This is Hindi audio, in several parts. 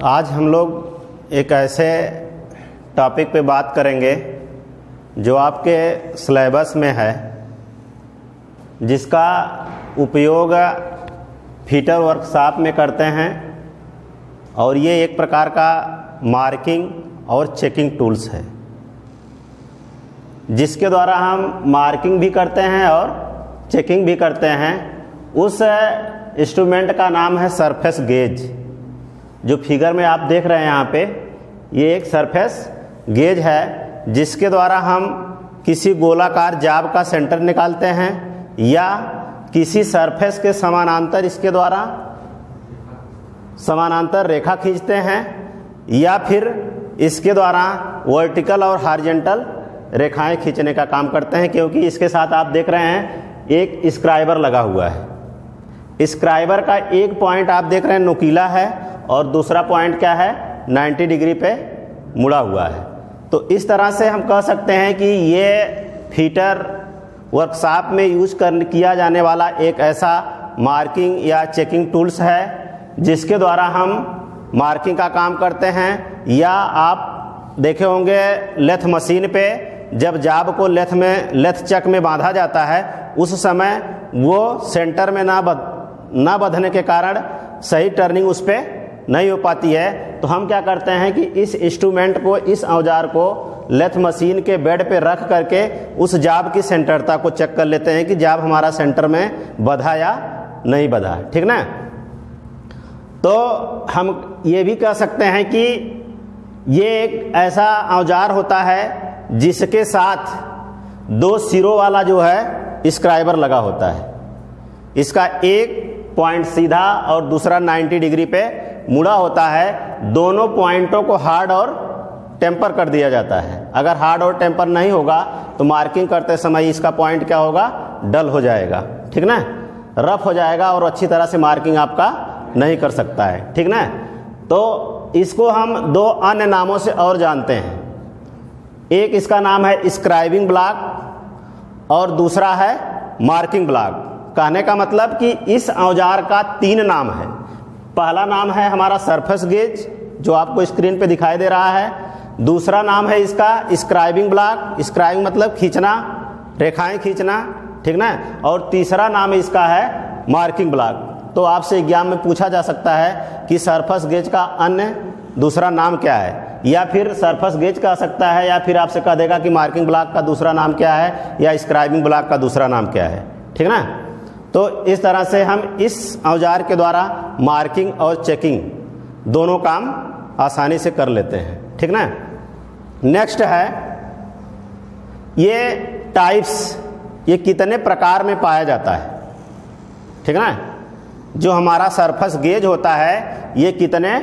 आज हम लोग एक ऐसे टॉपिक पे बात करेंगे जो आपके सिलेबस में है, जिसका उपयोग फिटर वर्कशॉप में करते हैं और ये एक प्रकार का मार्किंग और चेकिंग टूल्स है, जिसके द्वारा हम मार्किंग भी करते हैं और चेकिंग भी करते हैं। उस इंस्ट्रूमेंट का नाम है सरफेस गेज। जो फिगर में आप देख रहे हैं यहाँ पे, ये एक सरफेस गेज है, जिसके द्वारा हम किसी गोलाकार जाब का सेंटर निकालते हैं या किसी सरफेस के समानांतर इसके द्वारा समानांतर रेखा खींचते हैं या फिर इसके द्वारा वर्टिकल और हॉरिजॉन्टल रेखाएं खींचने का काम करते हैं। क्योंकि इसके साथ आप देख रहे हैं एक स्क्राइबर लगा हुआ है। स्क्राइबर का एक पॉइंट आप देख रहे हैं नुकीला है और दूसरा पॉइंट क्या है, 90 डिग्री पे मुड़ा हुआ है। तो इस तरह से हम कह सकते हैं कि ये फिटर वर्कशॉप में यूज किया जाने वाला एक ऐसा मार्किंग या चेकिंग टूल्स है, जिसके द्वारा हम मार्किंग का काम करते हैं। या आप देखे होंगे लेथ मशीन पे जब जाब को लेथ चक में बांधा जाता है, उस समय वो सेंटर में ना बंधने के कारण सही टर्निंग उस पर नहीं हो पाती है। तो हम क्या करते हैं कि इस इंस्ट्रूमेंट को, इस औजार को लेथ मशीन के बेड पे रख करके उस जाब की सेंटरता को चेक कर लेते हैं कि जाब हमारा सेंटर में बंधा या नहीं बंधा, ठीक ना। तो हम ये भी कह सकते हैं कि ये एक ऐसा औजार होता है जिसके साथ दो सिरों वाला जो है स्क्राइबर लगा होता है। इसका एक पॉइंट सीधा और दूसरा 90 डिग्री पे मुड़ा होता है। दोनों पॉइंटों को हार्ड और टेम्पर कर दिया जाता है। अगर हार्ड और टेम्पर नहीं होगा तो मार्किंग करते समय इसका पॉइंट क्या होगा, डल हो जाएगा, ठीक ना, रफ हो जाएगा और अच्छी तरह से मार्किंग आपका नहीं कर सकता है, ठीक ना। तो इसको हम दो अन्य नामों से और जानते हैं। एक इसका नाम है स्क्राइबिंग ब्लॉक और दूसरा है मार्किंग ब्लॉक। कहने का मतलब कि इस औजार का 3 नाम है। पहला नाम है हमारा सरफेस गेज, जो आपको स्क्रीन पे दिखाई दे रहा है। दूसरा नाम है इसका स्क्राइबिंग ब्लॉक, स्क्राइबिंग मतलब खींचना, रेखाएं खींचना, ठीक ना। और तीसरा नाम इसका है मार्किंग ब्लॉक। तो आपसे एग्जाम में पूछा जा सकता है कि सरफेस गेज का अन्य दूसरा नाम क्या है, या फिर सरफेस गेज कह सकता है, या फिर आपसे कह देगा कि मार्किंग ब्लॉक का दूसरा नाम क्या है या स्क्राइबिंग ब्लॉक का दूसरा नाम क्या है, ठीक ना। तो इस तरह से हम इस औजार के द्वारा मार्किंग और चेकिंग दोनों काम आसानी से कर लेते हैं, ठीक ना। नेक्स्ट है ये टाइप्स, ये कितने प्रकार में पाया जाता है, ठीक ना। जो हमारा सरफेस गेज होता है ये कितने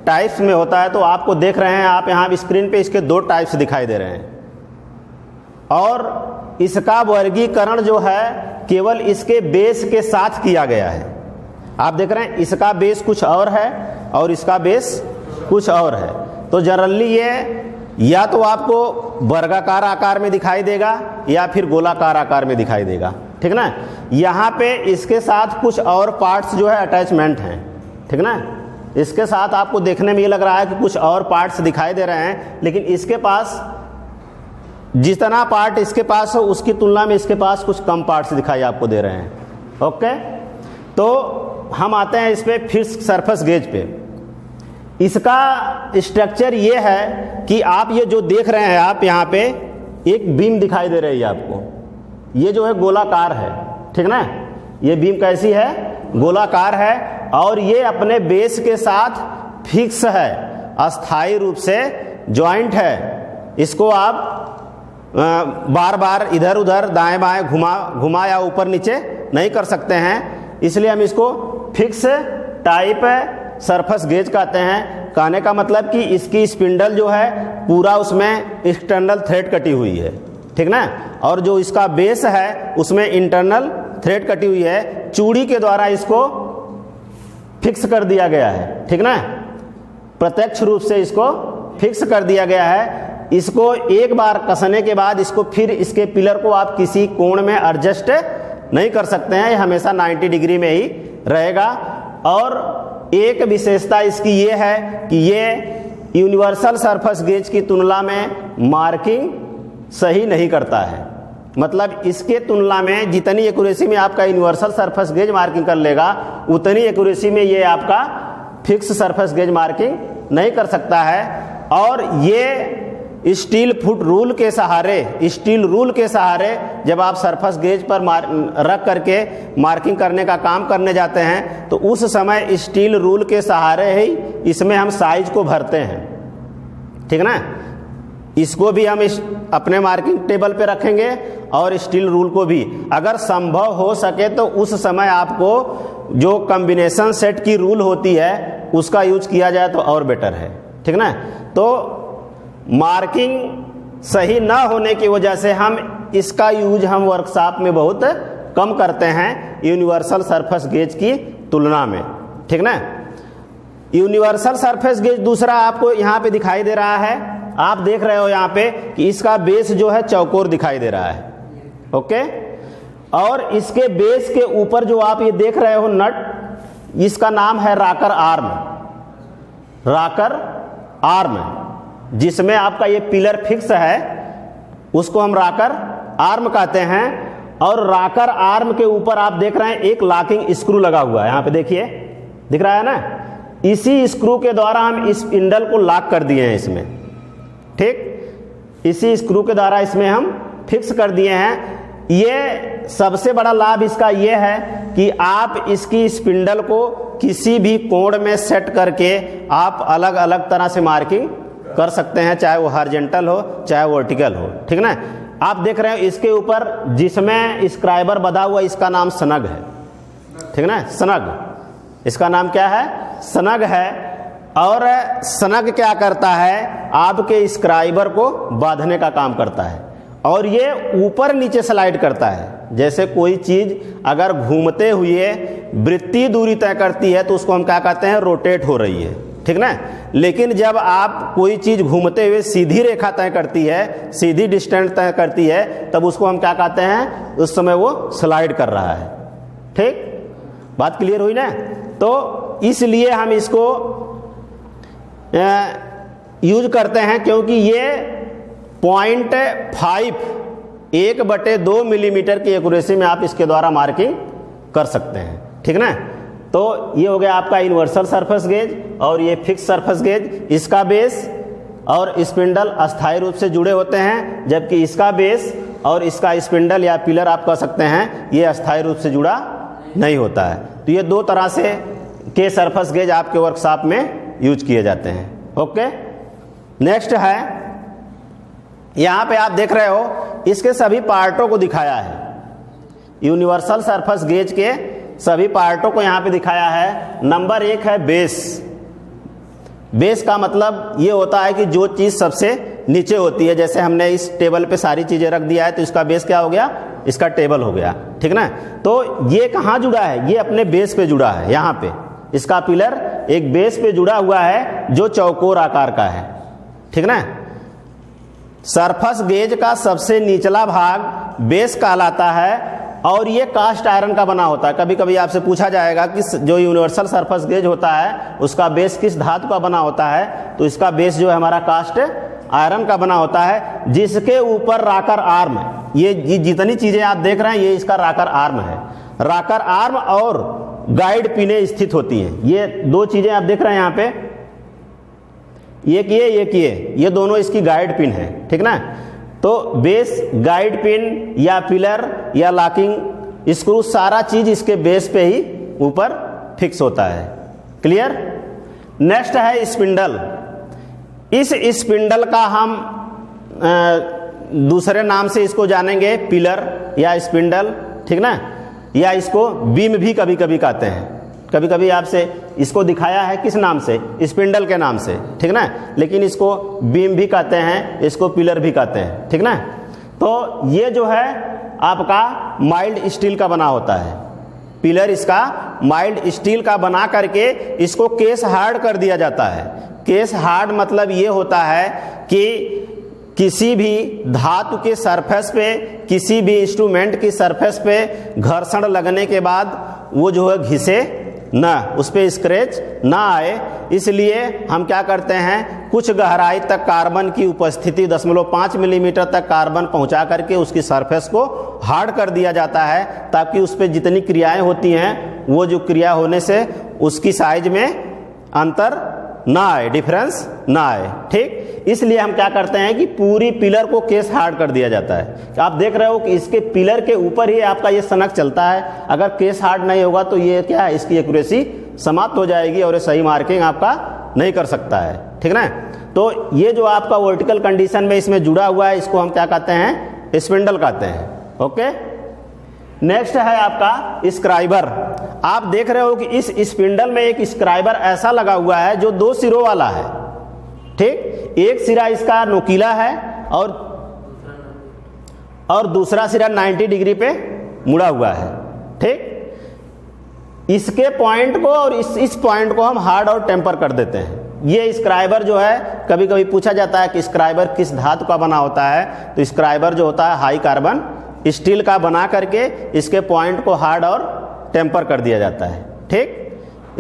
टाइप्स में होता है। तो आपको देख रहे हैं आप यहाँ स्क्रीन पे, इसके 2 टाइप्स दिखाई दे रहे हैं और इसका वर्गीकरण जो है केवल इसके बेस के साथ किया गया है। आप देख रहे हैं इसका बेस कुछ और है और इसका बेस कुछ और है। तो जनरली ये या तो आपको वर्गाकार आकार में दिखाई देगा या फिर गोलाकार आकार में दिखाई देगा, ठीक ना। यहाँ पे इसके साथ कुछ और पार्ट्स जो है अटैचमेंट हैं, ठीक ना। इसके साथ आपको देखने में ये लग रहा है कि कुछ और पार्ट्स दिखाई दे रहे हैं, लेकिन इसके पास जितना पार्ट इसके पास हो उसकी तुलना में इसके पास कुछ कम पार्ट्स दिखाई आपको दे रहे हैं। ओके, तो हम आते हैं इस पे फिर सरफेस गेज पे। इसका स्ट्रक्चर ये है कि आप ये जो देख रहे हैं, आप यहाँ पे एक बीम दिखाई दे रही है आपको, ये जो है गोलाकार है, ठीक ना। ये बीम कैसी है, गोलाकार है और ये अपने बेस के साथ फिक्स है, अस्थाई रूप से जॉइंट है। इसको आप बार बार इधर उधर दाएं बाएं घुमा या ऊपर नीचे नहीं कर सकते हैं, इसलिए हम इसको फिक्स टाइप सरफेस गेज कहते हैं। कहने का मतलब कि इसकी स्पिंडल जो है पूरा उसमें एक्सटर्नल थ्रेड कटी हुई है, ठीक ना। और जो इसका बेस है उसमें इंटरनल थ्रेड कटी हुई है। चूड़ी के द्वारा इसको फिक्स कर दिया गया है, ठीक ना। प्रत्यक्ष रूप से इसको फिक्स कर दिया गया है। इसको एक बार कसने के बाद इसको फिर इसके पिलर को आप किसी कोण में एडजस्ट नहीं कर सकते हैं, ये हमेशा 90 डिग्री में ही रहेगा। और एक विशेषता इसकी ये है कि ये यूनिवर्सल सरफेस गेज की तुलना में मार्किंग सही नहीं करता है। मतलब इसके तुलना में जितनी एक्यूरेसी में आपका यूनिवर्सल सरफेस गेज मार्किंग कर लेगा, उतनी एक्यूरेसी में ये आपका फिक्स सरफेस गेज मार्किंग नहीं कर सकता है। और ये स्टील फुट रूल के सहारे जब आप सरफेस गेज पर रख करके मार्किंग करने का काम करने जाते हैं, तो उस समय स्टील रूल के सहारे ही इसमें हम साइज को भरते हैं, ठीक ना। इसको भी हम अपने मार्किंग टेबल पे रखेंगे और स्टील रूल को भी। अगर संभव हो सके तो उस समय आपको जो कॉम्बिनेशन सेट की रूल होती है उसका यूज किया जाए तो और बेटर है, ठीक ना। तो मार्किंग सही ना होने की वजह से हम इसका यूज हम वर्कशॉप में बहुत कम करते हैं यूनिवर्सल सरफेस गेज की तुलना में, ठीक ना। यूनिवर्सल सरफेस गेज दूसरा आपको यहाँ पे दिखाई दे रहा है, आप देख रहे हो यहाँ पे कि इसका बेस जो है चौकोर दिखाई दे रहा है, ओके। और इसके बेस के ऊपर जो आप ये देख रहे हो नट, इसका नाम है रॉकर आर्म, जिसमें आपका ये पिलर फिक्स है, उसको हम रॉकर आर्म कहते हैं। और रॉकर आर्म के ऊपर आप देख रहे हैं एक लॉकिंग स्क्रू लगा हुआ है, यहाँ पे देखिए दिख रहा है ना। इसी स्क्रू के द्वारा हम इस स्पिंडल को लॉक कर दिए हैं इसमें, ठीक। इसी स्क्रू के द्वारा इसमें हम फिक्स कर दिए हैं। ये सबसे बड़ा लाभ इसका ये है कि आप इसकी स्पिंडल को किसी भी कोण में सेट करके आप अलग अलग तरह से मार्किंग कर सकते हैं, चाहे वो हॉरिजॉन्टल हो चाहे वर्टिकल हो, ठीक ना। आप देख रहे हो इसके ऊपर जिसमें स्क्राइबर बंधा हुआ इसका नाम सनग है, ठीक ना। सनग, इसका नाम क्या है? सनग है। और सनग क्या करता है? आपके स्क्राइबर को बांधने का काम करता है और ये ऊपर नीचे स्लाइड करता है। जैसे कोई चीज अगर घूमते हुए वृत्तीय दूरी तय करती है तो उसको हम क्या कहते हैं? रोटेट हो रही है, ठीक ना। लेकिन जब आप कोई चीज घूमते हुए सीधी रेखा तय करती है, सीधी डिस्टेंस तय करती है, तब उसको हम क्या कहते हैं? उस समय वो स्लाइड कर रहा है, ठीक। बात क्लियर हुई ना। तो इसलिए हम इसको यूज करते हैं क्योंकि ये 0.5 1/2 मिलीमीटर की एक्यूरेसी में आप इसके द्वारा मार्किंग कर सकते हैं, ठीक ना। तो ये हो गया आपका यूनिवर्सल सरफेस गेज और ये फिक्स सरफेस गेज। इसका बेस और स्पिंडल अस्थायी रूप से जुड़े होते हैं, जबकि इसका बेस और इसका स्पिंडल या पिलर आप कह सकते हैं ये अस्थायी रूप से जुड़ा नहीं होता है। तो ये दो तरह से के सरफेस गेज आपके वर्कशॉप में यूज किए जाते हैं, ओके। नेक्स्ट है, यहाँ पे आप देख रहे हो इसके सभी पार्टों को दिखाया है। यूनिवर्सल सरफेस गेज के सभी पार्टों को यहाँ पे दिखाया है। नंबर 1 है बेस। बेस का मतलब ये होता है कि जो चीज़ सबसे नीचे होती है, जैसे हमने इस टेबल पे सारी चीज़ें रख दिया है तो इसका बेस क्या हो गया? इसका टेबल हो गया, ठीक ना। तो ये कहाँ जुड़ा है? ये अपने बेस पे जुड़ा है। यहाँ पे इसका पिलर एक बेस पे जुड़ा हुआ है जो चौकोर आकार का है, ठीक ना। सरफेस गेज का सबसे निचला भाग बेस कहलाता है और ये कास्ट आयरन का बना होता है। कभी कभी आपसे पूछा जाएगा कि जो यूनिवर्सल सरफेस गेज होता है उसका बेस किस धातु का बना होता है, तो इसका बेस जो है हमारा कास्ट आयरन का बना होता है, जिसके ऊपर रॉकर आर्म, ये जितनी चीजें आप देख रहे हैं ये इसका रॉकर आर्म है। रॉकर आर्म और गाइड पिनें स्थित होती हैं। ये दो चीजें आप देख रहे हैं यहाँ पे, एक ये दोनों इसकी गाइड पिन है, ठीक ना। तो बेस, गाइड पिन या पिलर या लॉकिंग स्क्रू, सारा चीज इसके बेस पे ही ऊपर फिक्स होता है। क्लियर। नेक्स्ट है स्पिंडल। इस स्पिंडल का हम दूसरे नाम से इसको जानेंगे, पिलर या स्पिंडल, ठीक ना। या इसको बीम भी कभी कभी कहते हैं। कभी कभी आपसे इसको दिखाया है किस नाम से? स्पिंडल के नाम से, ठीक ना। लेकिन इसको बीम भी कहते हैं, इसको पिलर भी कहते हैं, ठीक ना। तो ये जो है आपका माइल्ड स्टील का बना होता है। पिलर इसका माइल्ड स्टील का बना करके इसको केस हार्ड कर दिया जाता है। केस हार्ड मतलब ये होता है कि किसी भी धातु के सरफेस पे, किसी भी इंस्ट्रूमेंट की सरफेस पे घर्षण लगने के बाद वो जो है घिसे ना उस पर स्क्रैच ना आए, इसलिए हम क्या करते हैं, कुछ गहराई तक कार्बन की उपस्थिति 0.5 मिलीमीटर तक कार्बन पहुंचा करके उसकी सरफेस को हार्ड कर दिया जाता है, ताकि उस पर जितनी क्रियाएं होती हैं वो जो क्रिया होने से उसकी साइज में अंतर ना आए, डिफरेंस ना आए। ठीक, इसलिए हम क्या करते हैं कि पूरी पिलर को केस हार्ड कर दिया जाता है। आप देख रहे हो कि इसके पिलर के ऊपर ही आपका ये सनक चलता है, अगर केस हार्ड नहीं होगा तो ये क्या है, इसकी एक्यूरेसी समाप्त हो जाएगी और ये सही मार्किंग आपका नहीं कर सकता है। ठीक ना, तो ये जो आपका वर्टिकल कंडीशन में इसमें जुड़ा हुआ है, इसको हम क्या कहते हैं, स्पिंडल कहते हैं। ओके, नेक्स्ट है आपका स्क्राइबर। आप देख रहे हो कि इस स्पिंडल में एक स्क्राइबर ऐसा लगा हुआ है जो 2 सिरों वाला है। ठीक, एक सिरा इसका नुकीला है और दूसरा सिरा 90 डिग्री पे मुड़ा हुआ है। ठीक, इसके पॉइंट को और इस पॉइंट को हम हार्ड और टेम्पर कर देते हैं। ये स्क्राइबर जो है, कभी कभी पूछा जाता है कि स्क्राइबर किस धातु का बना होता है, तो स्क्राइबर जो होता है हाई कार्बन स्टील का बना करके इसके पॉइंट को हार्ड और टेम्पर कर दिया जाता है। ठीक,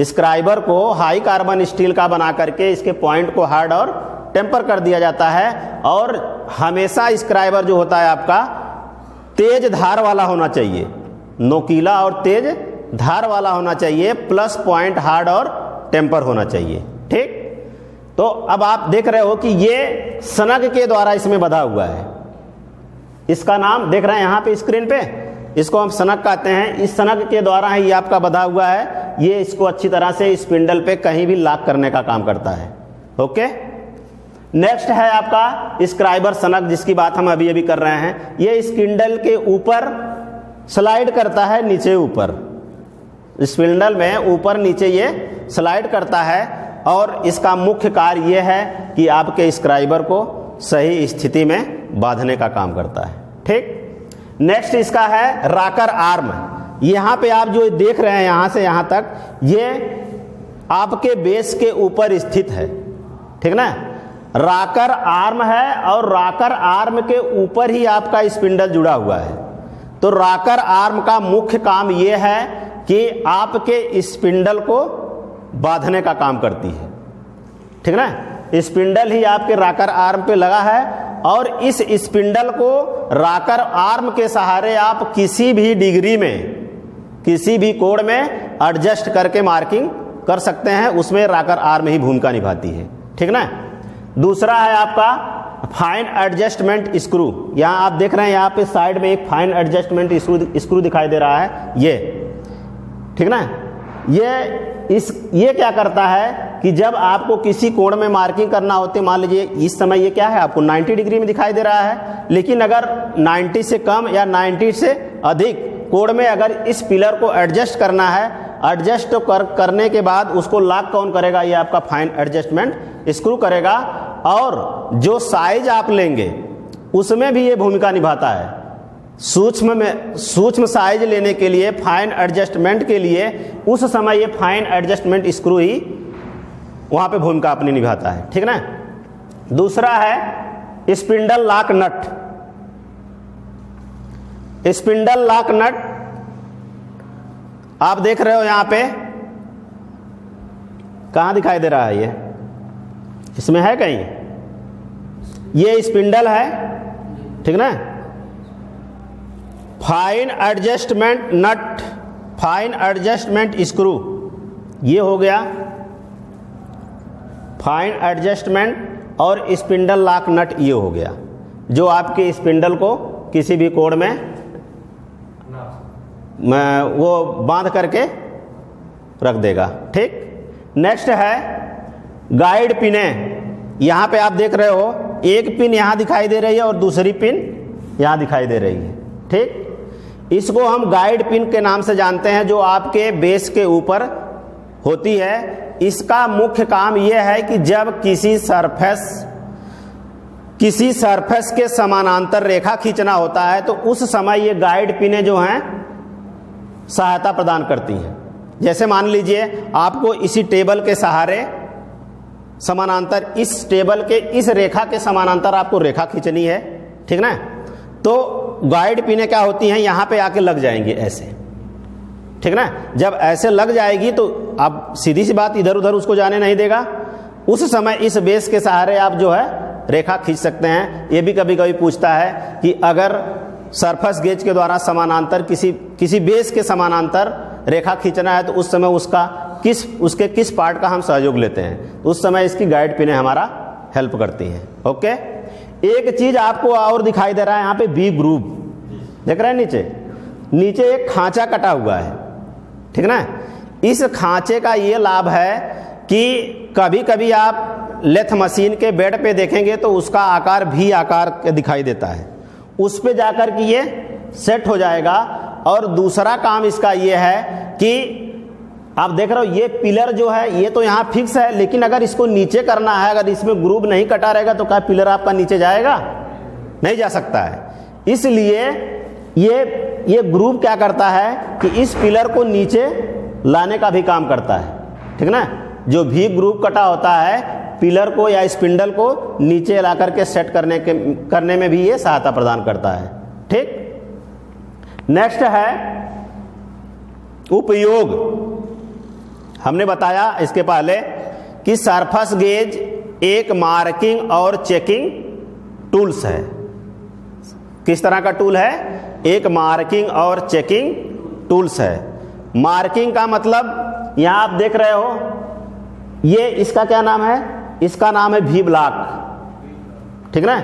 स्क्राइबर को हाई कार्बन स्टील का बना करके इसके पॉइंट को हार्ड और टेम्पर कर दिया जाता है, और हमेशा स्क्राइबर जो होता है आपका तेज धार वाला होना चाहिए, नोकीला और तेज धार वाला होना चाहिए, प्लस पॉइंट हार्ड और टेम्पर होना चाहिए। ठीक, तो अब आप देख रहे हो कि ये सनक के द्वारा इसमें बंधा हुआ है। इसका नाम देख रहे हैं यहाँ पे स्क्रीन पे, इसको हम सनक कहते हैं। इस सनक के द्वारा ही ये आपका बंधा हुआ है, ये इसको अच्छी तरह से स्पिंडल पे कहीं भी लॉक करने का काम करता है। ओके, नेक्स्ट है आपका स्क्राइबर सनक, जिसकी बात हम अभी कर रहे हैं। ये स्पिंडल के ऊपर स्लाइड करता है, नीचे ऊपर, स्पिंडल में ऊपर नीचे ये स्लाइड करता है, और इसका मुख्य कार्य ये है कि आपके स्क्राइबर को सही स्थिति में बांधने का काम करता है। ठीक, नेक्स्ट इसका है रॉकर आर्म। यहाँ पे आप जो देख रहे हैं यहाँ से यहाँ तक, ये आपके बेस के ऊपर स्थित है। ठीक ना, रॉकर आर्म है और रॉकर आर्म के ऊपर ही आपका स्पिंडल जुड़ा हुआ है। तो रॉकर आर्म का मुख्य काम ये है कि आपके स्पिंडल को बांधने का काम करती है। ठीक ना, स्पिंडल ही आपके रॉकर आर्म पे लगा है, और इस स्पिंडल को रॉकर आर्म के सहारे आप किसी भी डिग्री में, किसी भी कोण में एडजस्ट करके मार्किंग कर सकते हैं, उसमें रॉकर आर्म ही भूमिका निभाती है। ठीक ना, दूसरा है आपका फाइन एडजस्टमेंट स्क्रू। यहाँ आप देख रहे हैं, यहाँ पे साइड में एक फाइन एडजस्टमेंट स्क्रू दिखाई दे रहा है, ये। ठीक ना, ये क्या करता है कि जब आपको किसी कोण में मार्किंग करना होती है, मान लीजिए इस समय ये क्या है, आपको 90 डिग्री में दिखाई दे रहा है, लेकिन अगर 90 से कम या 90 से अधिक कोण में अगर इस पिलर को एडजस्ट करना है, एडजस्ट करने के बाद उसको लॉक कौन करेगा, ये आपका फाइन एडजस्टमेंट स्क्रू करेगा। और जो साइज आप लेंगे उसमें भी ये भूमिका निभाता है। सूक्ष्म साइज लेने के लिए, फाइन एडजस्टमेंट के लिए, उस समय ये फाइन एडजस्टमेंट स्क्रू ही वहां पे भूमिका अपनी निभाता है। ठीक ना, दूसरा है spindle lock nut. Spindle lock nut आप देख रहे हो यहां पे, कहां दिखाई दे रहा है, ये इसमें है कहीं, ये स्पिंडल है। ठीक ना, फाइन एडजस्टमेंट नट, फाइन एडजस्टमेंट स्क्रू, ये हो गया फाइन एडजस्टमेंट, और स्पिंडल लॉक नट ये हो गया, जो आपके स्पिंडल को किसी भी कोण में वो बांध करके रख देगा। ठीक, नेक्स्ट है गाइड पिने। यहाँ पे आप देख रहे हो, एक पिन यहाँ दिखाई दे रही है और दूसरी पिन यहाँ दिखाई दे रही है। ठीक, इसको हम गाइड पिन के नाम से जानते हैं, जो आपके बेस के ऊपर होती है। इसका मुख्य काम यह है कि जब किसी सरफेस के समानांतर रेखा खींचना होता है, तो उस समय ये गाइड पिनें जो हैं सहायता प्रदान करती हैं। जैसे मान लीजिए आपको इसी टेबल के सहारे समानांतर, इस टेबल के इस रेखा के समानांतर आपको रेखा खींचनी है। ठीक ना, तो गाइड पिनें क्या होती हैं, यहाँ पे आके लग जाएंगे ऐसे। ठीक ना। जब ऐसे लग जाएगी तो आप सीधी सी बात इधर उधर उसको जाने नहीं देगा, उस समय इस बेस के सहारे आप जो है रेखा खींच सकते हैं। ये भी कभी कभी पूछता है कि अगर सरफेस गेज के द्वारा समानांतर किसी बेस के समानांतर रेखा खींचना है तो उस समय उसके किस पार्ट का हम सहयोग लेते हैं, उस समय इसकी गाइड पिनें हमारा हेल्प करती हैं। ओके, एक चीज आपको और दिखाई दे रहा है यहाँ पे बी ग्रुव देख रहे हैं, नीचे एक खांचा कटा हुआ है, ठीक ना। इस खांचे का ये लाभ है कि कभी कभी आप लेथ मशीन के बेड पे देखेंगे तो उसका आकार भी आकार दिखाई देता है, उस पे जाकर के ये सेट हो जाएगा। और दूसरा काम इसका ये है कि आप देख रहे हो ये पिलर जो है ये तो यहाँ फिक्स है, लेकिन अगर इसको नीचे करना है, अगर इसमें ग्रुव नहीं कटा रहेगा तो क्या पिलर आपका नीचे जाएगा? नहीं जा सकता है। इसलिए ये ग्रुव क्या करता है कि इस पिलर को नीचे लाने का भी काम करता है, ठीक ना। जो भी ग्रुव कटा होता है पिलर को या स्पिंडल को नीचे ला करके सेट करने में भी ये सहायता प्रदान करता है, ठीक। नेक्स्ट है उपयोग। हमने बताया इसके पहले कि सरफेस गेज एक मार्किंग और चेकिंग टूल्स है। किस तरह का टूल है? एक मार्किंग और चेकिंग टूल्स है। मार्किंग का मतलब यहां आप देख रहे हो, ये इसका क्या नाम है? इसका नाम है वी ब्लॉक, ठीक ना।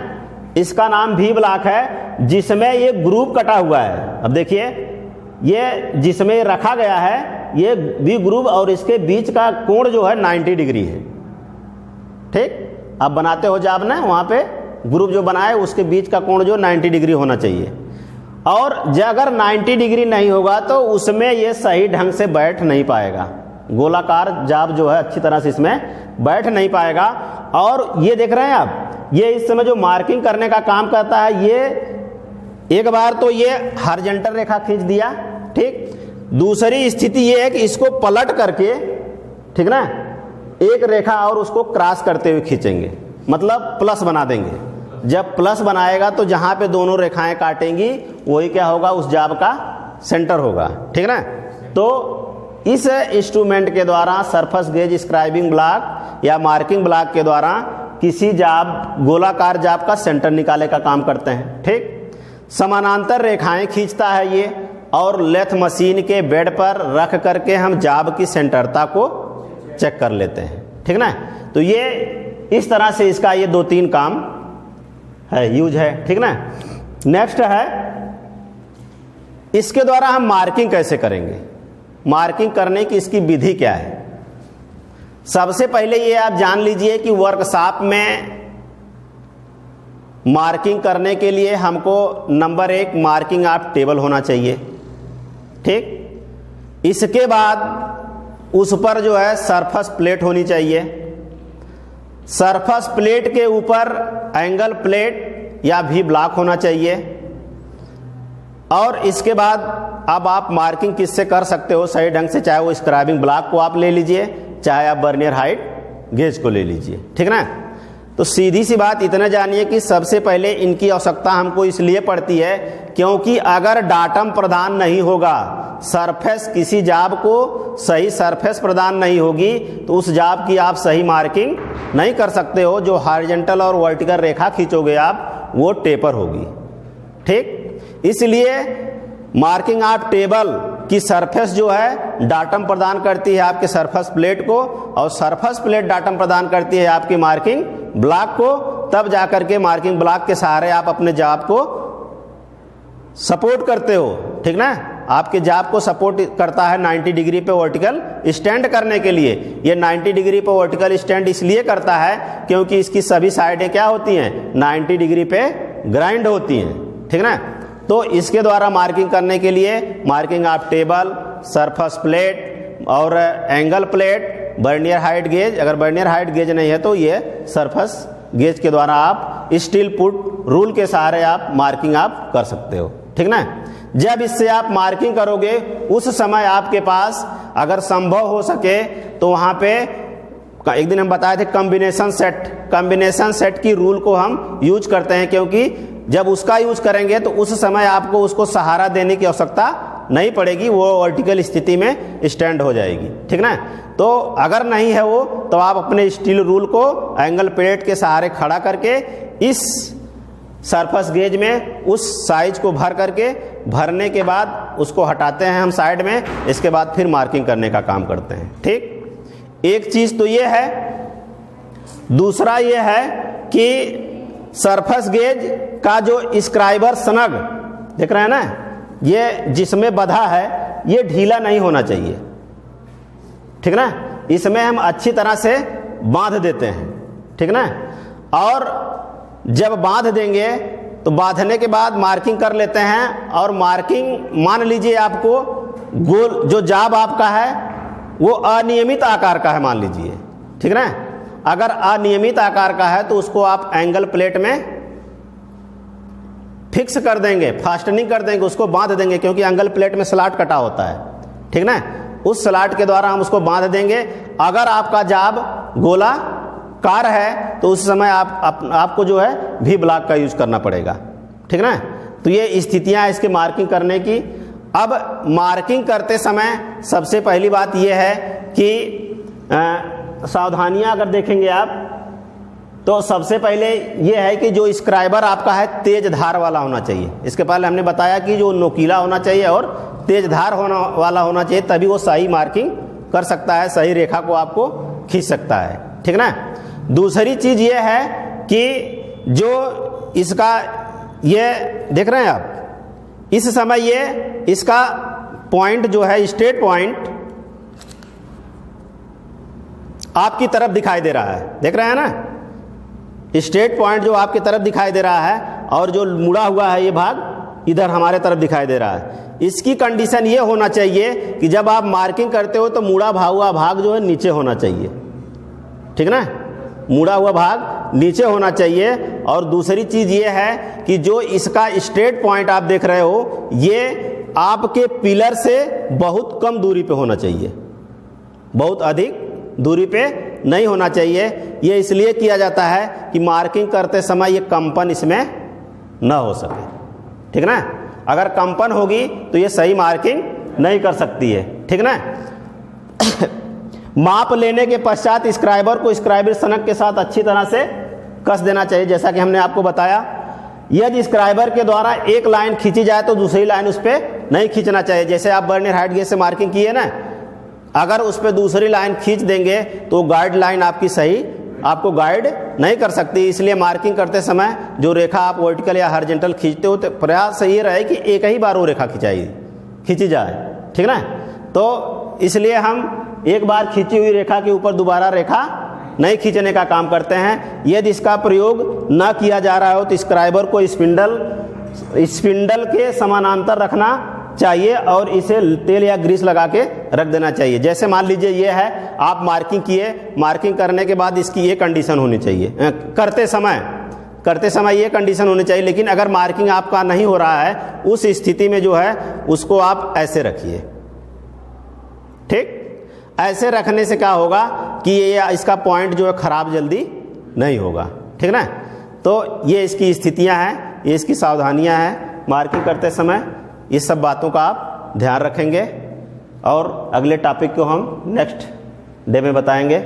इसका नाम वी ब्लॉक है जिसमें ये ग्रुव कटा हुआ है। अब देखिए ये जिसमें रखा गया है ये वी ग्रुव और इसके बीच का कोण जो है 90 डिग्री है, ठीक। अब बनाते हो जब ना वहां पे ग्रुव जो बनाए उसके बीच का कोण जो 90 डिग्री होना चाहिए। और अगर 90 डिग्री नहीं होगा तो उसमें ये सही ढंग से बैठ नहीं पाएगा, गोलाकार जाब जो है अच्छी तरह से इसमें बैठ नहीं पाएगा। और ये देख रहे हैं आप, ये इस समय जो मार्किंग करने का काम करता है, ये एक बार तो ये हॉरिजॉन्टल रेखा खींच दिया, ठीक। दूसरी स्थिति ये है कि इसको पलट करके, ठीक ना, एक रेखा और उसको क्रॉस करते हुए खींचेंगे, मतलब प्लस बना देंगे। जब प्लस बनाएगा तो जहां पे दोनों रेखाएं काटेंगी वही क्या होगा? उस जाब का सेंटर होगा, ठीक ना। तो इस इंस्ट्रूमेंट के द्वारा सरफेस गेज स्क्राइबिंग ब्लॉक या मार्किंग ब्लॉक के द्वारा किसी जाब गोलाकार जाब का सेंटर निकाले का काम करते हैं, ठीक। समानांतर रेखाएं खींचता है ये, और लेथ मशीन के बेड पर रख करके हम जाब की सेंटरता को चेक कर लेते हैं, ठीक ना। तो ये इस तरह से इसका ये 2-3 काम है, यूज है, ठीक ना। नेक्स्ट है इसके द्वारा हम मार्किंग कैसे करेंगे, मार्किंग करने की इसकी विधि क्या है। सबसे पहले ये आप जान लीजिए कि वर्कशॉप में मार्किंग करने के लिए हमको नंबर 1 मार्किंग ऑफ टेबल होना चाहिए, ठीक। इसके बाद उस पर जो है सरफेस प्लेट होनी चाहिए। सरफेस प्लेट के ऊपर एंगल प्लेट या भी ब्लॉक होना चाहिए। और इसके बाद अब आप मार्किंग किससे कर सकते हो सही ढंग से, चाहे वो स्क्राइबिंग ब्लॉक को आप ले लीजिए, चाहे आप वर्नियर हाइट गेज को ले लीजिए, ठीक ना। तो सीधी सी बात इतना जानिए कि सबसे पहले इनकी आवश्यकता हमको इसलिए पड़ती है क्योंकि अगर डाटम प्रदान नहीं होगा, सरफेस किसी जाब को सही सरफेस प्रदान नहीं होगी तो उस जाब की आप सही मार्किंग नहीं कर सकते हो। जो हॉरिजॉन्टल और वर्टिकल रेखा खींचोगे आप वो टेपर होगी, ठीक। इसलिए मार्किंग ऑफ टेबल की सरफेस जो है डाटम प्रदान करती है आपके सरफेस प्लेट को, और सरफेस प्लेट डाटम प्रदान करती है आपकी मार्किंग ब्लॉक को। तब जाकर के मार्किंग ब्लॉक के सहारे आप अपने जाब को सपोर्ट करते हो, ठीक ना। आपके जाब को सपोर्ट करता है 90 डिग्री पे वर्टिकल स्टैंड करने के लिए। ये 90 डिग्री पे वर्टिकल स्टैंड इसलिए करता है क्योंकि इसकी सभी साइडें क्या होती हैं? 90 डिग्री पे ग्राइंड होती हैं, ठीक ना। तो इसके द्वारा मार्किंग करने के लिए marking off table, surface plate और angle plate, vernier height gauge, अगर वर्नियर हाइट गेज नहीं है तो ये सरफेस गेज के द्वारा आप स्टील पुट रूल के सहारे आप मार्किंग आप कर सकते हो, ठीक ना। जब इससे आप मार्किंग करोगे उस समय आपके पास अगर संभव हो सके तो वहाँ पे एक दिन हम बताए थे कॉम्बिनेशन सेट की रूल को हम यूज करते हैं, क्योंकि जब उसका यूज करेंगे तो उस समय आपको उसको सहारा देने की आवश्यकता नहीं पड़ेगी, वो वर्टिकल स्थिति में स्टैंड हो जाएगी, ठीक ना। तो अगर नहीं है वो, तो आप अपने स्टील रूल को एंगल प्लेट के सहारे खड़ा करके इस सरफेस गेज में उस साइज को भर करके, भरने के बाद उसको हटाते हैं हम साइड में, इसके बाद फिर मार्किंग करने का काम करते हैं, ठीक। एक चीज़ तो ये है। दूसरा ये है कि सरफेस गेज का जो स्क्राइबर स्नग देख रहे हैं ना, ये जिसमें बधा है ये ढीला नहीं होना चाहिए, ठीक ना। इसमें हम अच्छी तरह से बांध देते हैं, ठीक ना। और जब बांध देंगे तो बांधने के बाद मार्किंग कर लेते हैं। और मार्किंग मान लीजिए आपको गोल जो जाब आपका है वो अनियमित आकार का है मान लीजिए, ठीक ना। अगर अनियमित आकार का है तो उसको आप एंगल प्लेट में फिक्स कर देंगे, फास्टनिंग कर देंगे, उसको बांध देंगे, क्योंकि एंगल प्लेट में स्लॉट कटा होता है, ठीक ना। उस स्लॉट के द्वारा हम उसको बांध देंगे। अगर आपका जाब गोलाकार है तो उस समय आपको जो है भी ब्लॉक का यूज करना पड़ेगा, ठीक ना। तो ये स्थितियां इसके मार्किंग करने की। अब मार्किंग करते समय सबसे पहली बात यह है कि सावधानियां अगर देखेंगे आप तो सबसे पहले ये है कि जो स्क्राइबर आपका है तेज धार वाला होना चाहिए। इसके पहले हमने बताया कि जो नोकीला होना चाहिए और तेज धार वाला होना चाहिए, तभी वो सही मार्किंग कर सकता है, सही रेखा को आपको खींच सकता है, ठीक ना। दूसरी चीज ये है कि जो इसका ये देख रहे हैं आप, इस समय ये इसका पॉइंट जो है स्ट्रेट पॉइंट आपकी तरफ दिखाई दे रहा है, देख रहे हैं ना। स्ट्रेट पॉइंट जो आपकी तरफ दिखाई दे रहा है और जो मुड़ा हुआ है ये भाग इधर हमारे तरफ दिखाई दे रहा है। इसकी कंडीशन ये होना चाहिए कि जब आप मार्किंग करते हो तो मुड़ा हुआ भाग जो है नीचे होना चाहिए, ठीक ना। मुड़ा हुआ भाग नीचे होना चाहिए। और दूसरी चीज ये है कि जो इसका स्ट्रेट पॉइंट आप देख रहे हो ये आपके पिलर से बहुत कम दूरी पे होना चाहिए, बहुत अधिक दूरी पे नहीं होना चाहिए। ये इसलिए किया जाता है कि मार्किंग करते समय ये कंपन इसमें न हो सके, ठीक ना। अगर कंपन होगी तो ये सही मार्किंग नहीं कर सकती है, ठीक ना। माप लेने के पश्चात स्क्राइबर को स्क्राइबर सनक के साथ अच्छी तरह से कस देना चाहिए, जैसा कि हमने आपको बताया। यदि स्क्राइबर के द्वारा एक लाइन खींची जाए तो दूसरी लाइन उस पर नहीं खींचना चाहिए। जैसे आप बर्नियर हाइट गेज से मार्किंग किए ना, अगर उस पर दूसरी लाइन खींच देंगे तो गाइड लाइन आपकी सही आपको गाइड नहीं कर सकती। इसलिए मार्किंग करते समय जो रेखा आप वर्टिकल या हॉरिजॉन्टल खींचते हो तो प्रयास ये रहे कि एक ही बार वो रेखा खींची जाए, ठीक ना। तो इसलिए हम एक बार खींची हुई रेखा के ऊपर दोबारा रेखा नहीं खींचने का काम करते हैं। यदि इसका प्रयोग न किया जा रहा हो तो स्क्राइबर को स्पिंडल के समानांतर रखना चाहिए और इसे तेल या ग्रीस लगा के रख देना चाहिए। जैसे मान लीजिए ये है, आप मार्किंग किए, मार्किंग करने के बाद इसकी ये कंडीशन होनी चाहिए, करते समय ये कंडीशन होनी चाहिए। लेकिन अगर मार्किंग आपका नहीं हो रहा है उस स्थिति में जो है उसको आप ऐसे रखिए, ठीक। ऐसे रखने से क्या होगा कि ये इसका पॉइंट जो है खराब जल्दी नहीं होगा, ठीक ना। तो ये इसकी स्थितियां हैं, ये इसकी सावधानियां हैं मार्किंग करते समय। इस सब बातों का आप ध्यान रखेंगे और अगले टॉपिक को हम नेक्स्ट डे में बताएंगे।